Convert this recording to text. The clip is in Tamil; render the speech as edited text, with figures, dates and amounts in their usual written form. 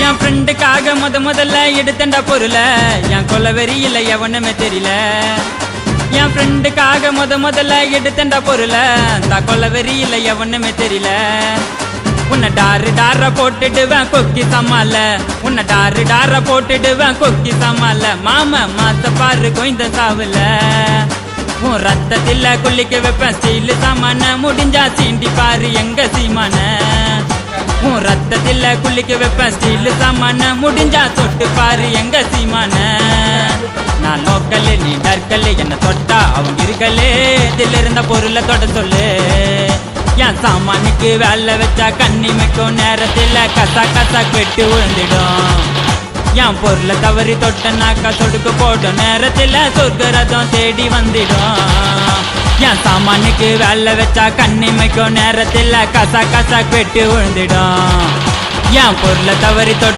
என் ஃப்ரெண்டுக்காக முதல்ல எடுத்தண்டா பொருள என் கொலவெறியில எவனுமே தெரியல என் ஃப்ரெண்டுக்காக முதல்ல எடுத்தண்டா பொருள இந்த கொலவெறியில எவனுமே தெரியல உன்னை டார போட்டுடுவேன் கொக்கி சமால உன்னை டார போட்டுடுவேன் கொக்கி சமால மாமா மாத்த பாரு கொய்ந்த சாவுல உன் ரத்தத்தில குளிக்க வைப்பேன் ஸ்டீல் சாமான முடிஞ்சா சீண்டி பாரு எங்க சீமான உன் ரத்தத்தில குளிக்க வைப்பேன் ஸ்டீல் சாமான முடிஞ்சா தொட்டு பாரு எங்க சீமான நான் லோக்கல் நீ டர்க்கல் என்ன தொட்டா அவங்க இருக்கலே இதில் இருந்த பொருளை தொட சொல்லு என் சாமானுக்கு வேலை வச்சா கண்ணிமைக்கும் நேரத்தில் கசா கெட்டு விழுந்துடும் என் பொருளை தவறி தொட்டனாக்கா சொடுக்கு போடும் நேரத்தில் சொர்க்கரதம் தேடி வந்துடும் என் சாமானுக்கு வேலை வச்சா கண்ணிமைக்கும் நேரத்தில் கசா கெட்டு விழுந்துடும் என் பொருளை தவறி தொட்ட